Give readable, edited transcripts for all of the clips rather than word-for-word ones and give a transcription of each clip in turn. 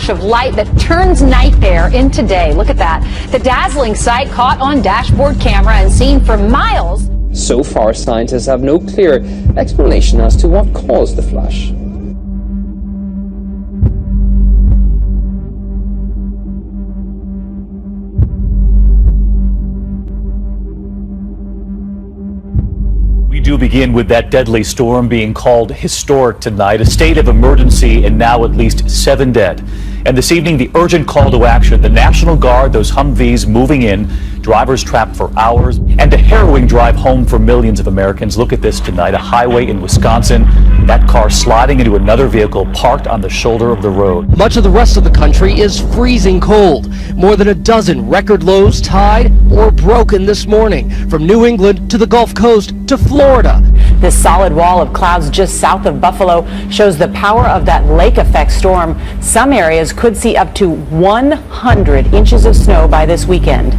flash of light that turns night there into day. Look at that. The dazzling sight caught on dashboard camera and seen for miles. So far, scientists have no clear explanation as to what caused the flash. We do begin with that deadly storm being called historic tonight, a state of emergency and now at least 7 dead. And this evening, the urgent call to action, the National Guard, those Humvees moving in, drivers trapped for hours, and a harrowing drive home for millions of Americans. Look at this tonight, a highway in Wisconsin, that car sliding into another vehicle parked on the shoulder of the road. Much of the rest of the country is freezing cold. More than a dozen record lows tied or broken this morning, from New England to the Gulf Coast to Florida. This solid wall of clouds just south of Buffalo shows the power of that lake effect storm. Some areas could see up to 100 inches of snow by this weekend.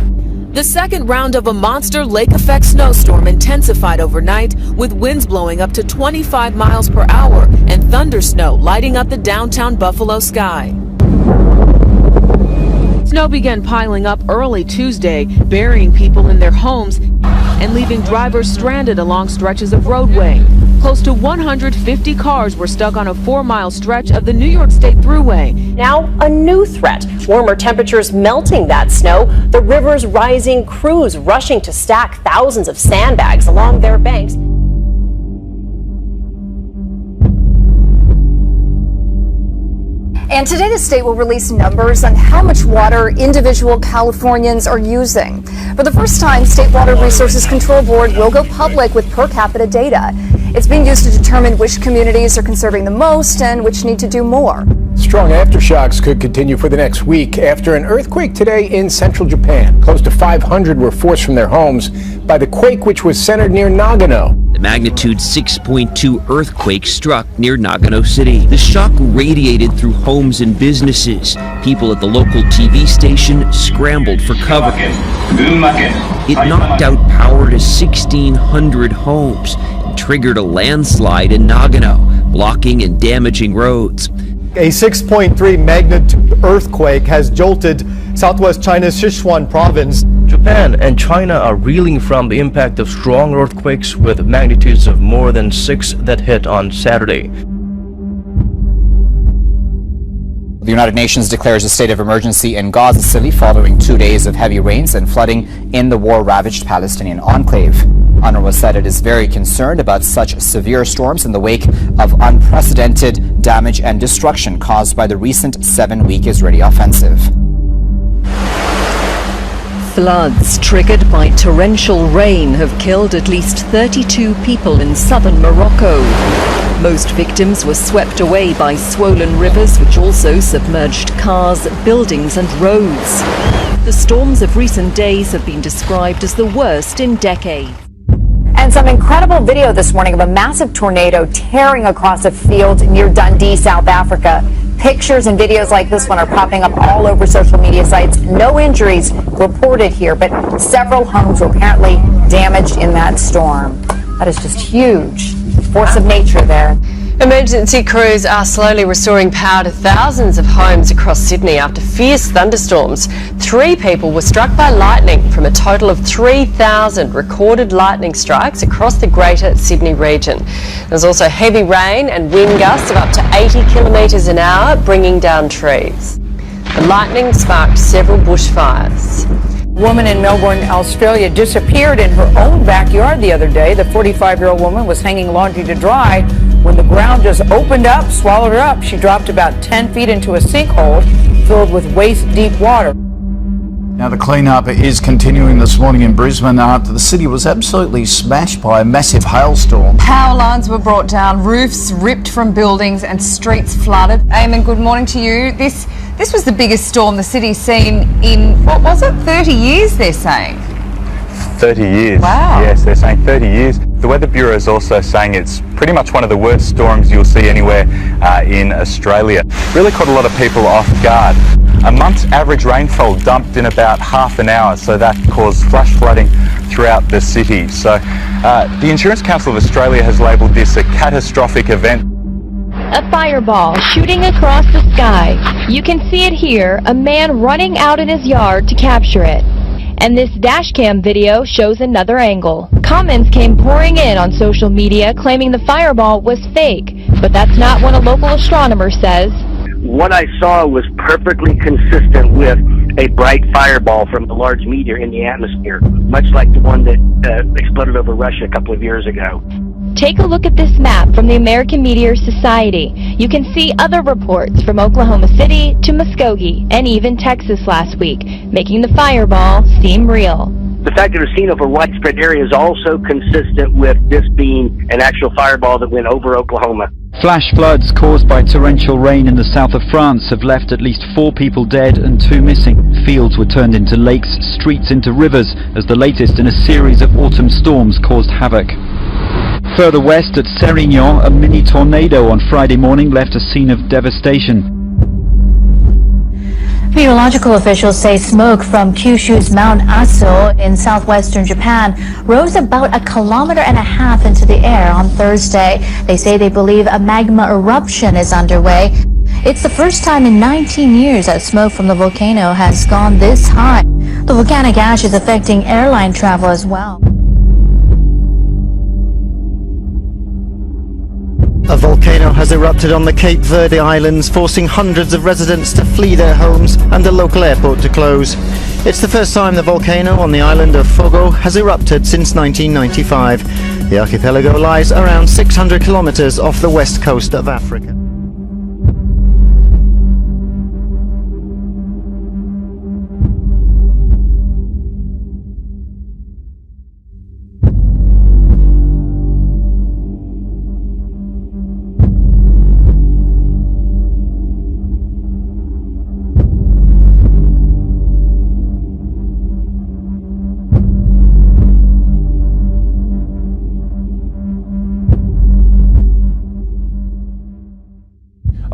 The second round of a monster lake effect snowstorm intensified overnight, with winds blowing up to 25 miles per hour and thunder snow lighting up the downtown Buffalo sky. Snow began piling up early Tuesday, burying people in their homes and leaving drivers stranded along stretches of roadway. Close to 150 cars were stuck on a 4-mile stretch of the New York State Thruway. Now a new threat. Warmer temperatures melting that snow, the rivers rising, crews rushing to stack thousands of sandbags along their banks. And today the state will release numbers on how much water individual Californians are using. For the first time, State Water Resources Control Board will go public with per capita data. It's being used to determine which communities are conserving the most and which need to do more. Strong aftershocks could continue for the next week after an earthquake today in central Japan. Close to 500 were forced from their homes by the quake, which was centered near Nagano. The magnitude 6.2 earthquake struck near Nagano City. The shock radiated through homes and businesses. People at the local TV station scrambled for cover. It knocked out power to 1,600 homes and triggered a landslide in Nagano, blocking and damaging roads. A 6.3 magnitude earthquake has jolted southwest China's Sichuan province. Japan and China are reeling from the impact of strong earthquakes with magnitudes of more than 6 that hit on Saturday. The United Nations declares a state of emergency in Gaza City following 2 days of heavy rains and flooding in the war-ravaged Palestinian enclave. UNRWA said it is very concerned about such severe storms in the wake of unprecedented damage and destruction caused by the recent 7-week Israeli offensive. Floods triggered by torrential rain have killed at least 32 people in southern Morocco. Most victims were swept away by swollen rivers, which also submerged cars, buildings and roads. The storms of recent days have been described as the worst in decades. And some incredible video this morning of a massive tornado tearing across a field near Dundee, South Africa. Pictures and videos like this one are popping up all over social media sites. No injuries reported here, but several homes were apparently damaged in that storm. That is just huge. Force of nature there. Emergency crews are slowly restoring power to thousands of homes across Sydney after fierce thunderstorms. 3 people were struck by lightning from a total of 3,000 recorded lightning strikes across the Greater Sydney region. There's also heavy rain and wind gusts of up to 80 kilometres an hour, bringing down trees. The lightning sparked several bushfires. A woman in Melbourne, Australia disappeared in her own backyard the other day. The 45-year-old woman was hanging laundry to dry when the ground just opened up, swallowed her up. She dropped about 10 feet into a sinkhole filled with waist-deep water. Now the clean-up is continuing this morning in Brisbane after the city was absolutely smashed by a massive hailstorm. Power lines were brought down, roofs ripped from buildings and streets flooded. Eamon, good morning to you. This was the biggest storm the city's seen in, what was it, 30 years they're saying? 30 years. Wow. Yes, they're saying 30 years. The Weather Bureau is also saying it's pretty much one of the worst storms you'll see anywhere in Australia. Really caught a lot of people off guard. A month's average rainfall dumped in about half an hour, so that caused flash flooding throughout the city. So the Insurance Council of Australia has labelled this a catastrophic event. a fireball shooting across the sky. You can see it here, a man running out in his yard to capture it. And this dashcam video shows another angle. Comments came pouring in on social media claiming the fireball was fake, but that's not what a local astronomer says. What I saw was perfectly consistent with a bright fireball from a large meteor in the atmosphere, much like the one that exploded over Russia a couple of years ago. Take a look at this map from the American Meteor Society. You can see other reports from Oklahoma City to Muskogee and even Texas last week, making the fireball seem real. The fact that it was seen over widespread area is also consistent with this being an actual fireball that went over Oklahoma. Flash floods caused by torrential rain in the south of France have left at least 4 people dead and 2 missing. Fields were turned into lakes, streets into rivers, as the latest in a series of autumn storms caused havoc. Further west at Sérignan, a mini tornado on Friday morning left a scene of devastation. Meteorological officials say smoke from Kyushu's Mount Aso in southwestern Japan rose about 1.5 kilometers into the air on Thursday. They say they believe a magma eruption is underway. It's the first time in 19 years that smoke from the volcano has gone this high. The volcanic ash is affecting airline travel as well. A volcano has erupted on the Cape Verde Islands, forcing hundreds of residents to flee their homes and the local airport to close. It's the first time the volcano on the island of Fogo has erupted since 1995. The archipelago lies around 600 kilometers off the west coast of Africa.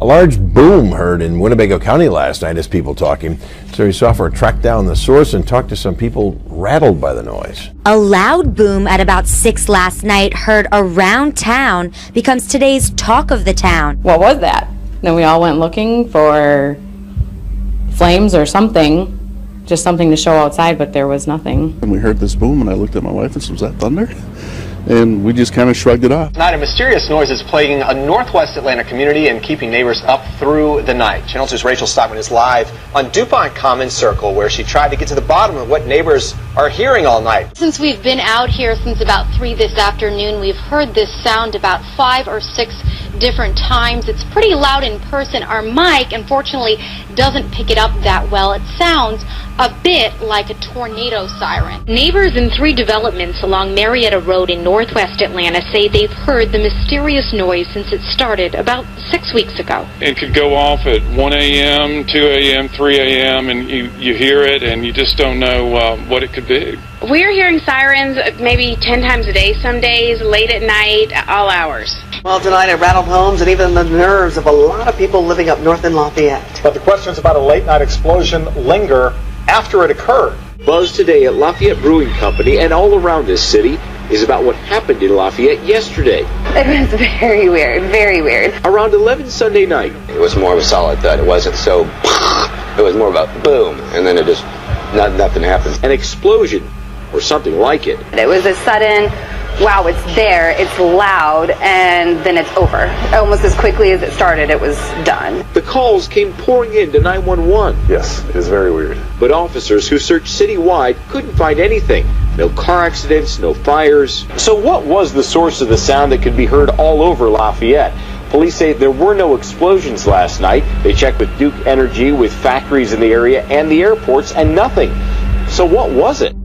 A large boom heard in Winnebago County last night as people talking. Siri Software tracked down the source and talked to some people rattled by the noise. A loud boom at about 6 last night heard around town becomes today's talk of the town. What was that? Then we all went looking for flames or something, just something to show outside, but there was nothing. And we heard this boom and I looked at my wife and said, was that thunder? And we just kind of shrugged it off. Tonight, a mysterious noise is plaguing a northwest Atlanta community and keeping neighbors up through the night. Channel 2's Rachel Stockman is live on DuPont Commons Circle, where she tried to get to the bottom of what neighbors are hearing all night. Since we've been out here since about 3 this afternoon, we've heard this sound about 5 or 6 different times. It's pretty loud in person. Our mic, unfortunately, doesn't pick it up that well. It sounds a bit like a tornado siren. Neighbors in 3 developments along Marietta Road in northwest Atlanta say they've heard the mysterious noise since it started about 6 weeks ago. It could go off at 1 a.m., 2 a.m., 3 a.m., and you hear it and you just don't know what it could be. We're hearing sirens maybe 10 times a day some days, late at night, all hours. Well, tonight it rattled homes and even the nerves of a lot of people living up north in Lafayette. But the questions about a late-night explosion linger after it occurred. Buzz today at Lafayette Brewing Company and all around this city is about what happened in Lafayette yesterday. It was very weird, very weird. Around 11 Sunday night. It was more of a solid thud. It wasn't so, it was more of a boom, and then it just, nothing happened. An explosion, or something like it. It was a sudden, wow, it's there, it's loud, and then it's over. Almost as quickly as it started, it was done. The calls came pouring in to 911. Yes, it is very weird. But officers who searched citywide couldn't find anything. No car accidents, no fires. So what was the source of the sound that could be heard all over Lafayette? Police say there were no explosions last night. They checked with Duke Energy, with factories in the area, and the airports, and nothing. So what was it?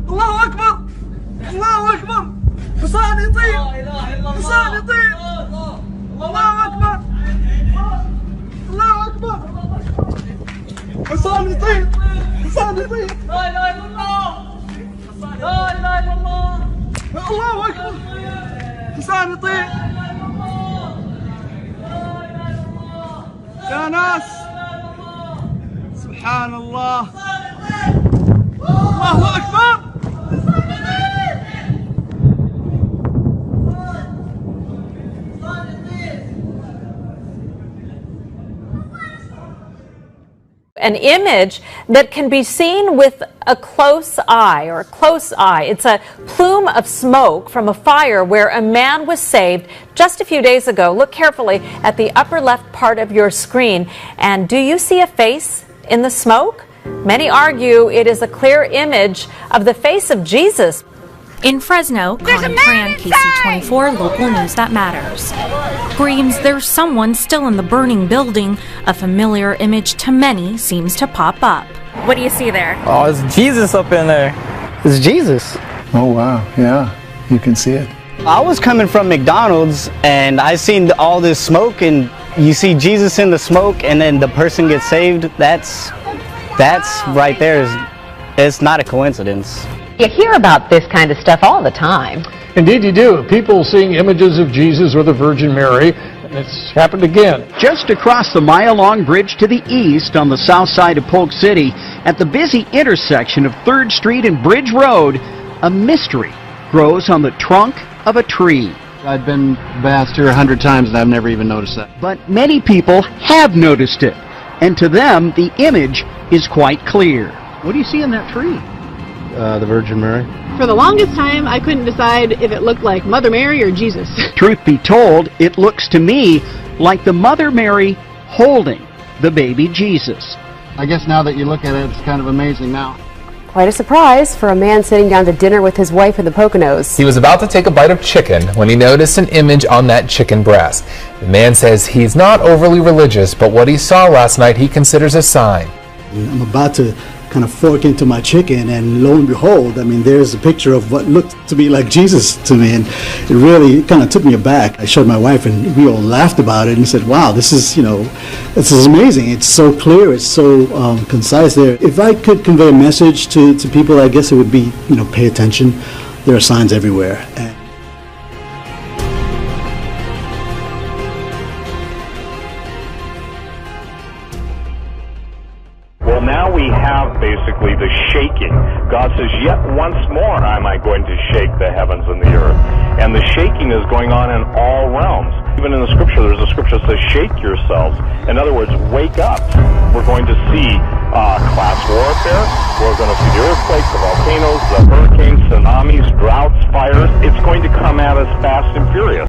الله أكبر الله أكبر حصان يطير حصان يطير الله أكبر الله أكبر حصان الله أكبر حسان يطير يا ناس سبحان الله الله أكبر. An image that can be seen with a close eye or a close eye. It's a plume of smoke from a fire where a man was saved just a few days ago. Look carefully at the upper left part of your screen. And do you see a face in the smoke? Many argue it is a clear image of the face of Jesus. In Fresno, Connie Tran, KC24, local news that matters. Screams there's someone still in the burning building. A familiar image to many seems to pop up. What do you see there? Oh, it's Jesus up in there. It's Jesus. Oh, wow. Yeah, you can see it. I was coming from McDonald's and I seen all this smoke, and you see Jesus in the smoke and then the person gets saved. That's right there. It's not a coincidence. You hear about this kind of stuff all the time. Indeed you do. People seeing images of Jesus or the Virgin Mary, and it's happened again. Just across the mile-long bridge to the east on the south side of Polk City, at the busy intersection of 3rd Street and Bridge Road, a mystery grows on the trunk of a tree. I've been past here 100 times and I've never even noticed that. But many people have noticed it, and to them the image is quite clear. What do you see in that tree? The Virgin Mary. For the longest time, I couldn't decide if it looked like Mother Mary or Jesus. Truth be told, it looks to me like the Mother Mary holding the baby Jesus. I guess now that you look at it, it's kind of amazing now. Quite a surprise for a man sitting down to dinner with his wife in the Poconos. He was about to take a bite of chicken when he noticed an image on that chicken breast. The man says he's not overly religious, but what he saw last night he considers a sign. I'm about to kind of fork into my chicken, and lo and behold, I mean, there's a picture of what looked to be like Jesus to me, and it really kind of took me aback. I showed my wife, and we all laughed about it and said, wow, this is amazing. It's so clear, it's so concise there. If I could convey a message to people, I guess it would be, pay attention. There are signs everywhere. Well, now we have basically the shaking. God says, yet once more am I going to shake the heavens and the earth. And the shaking is going on in all realms. Even in the scripture, there's a scripture that says, shake yourselves. In other words, wake up. We're going to see class warfare. We're going to see the earthquakes, the volcanoes, the hurricanes, tsunamis, droughts, fires. It's going to come at us fast and furious.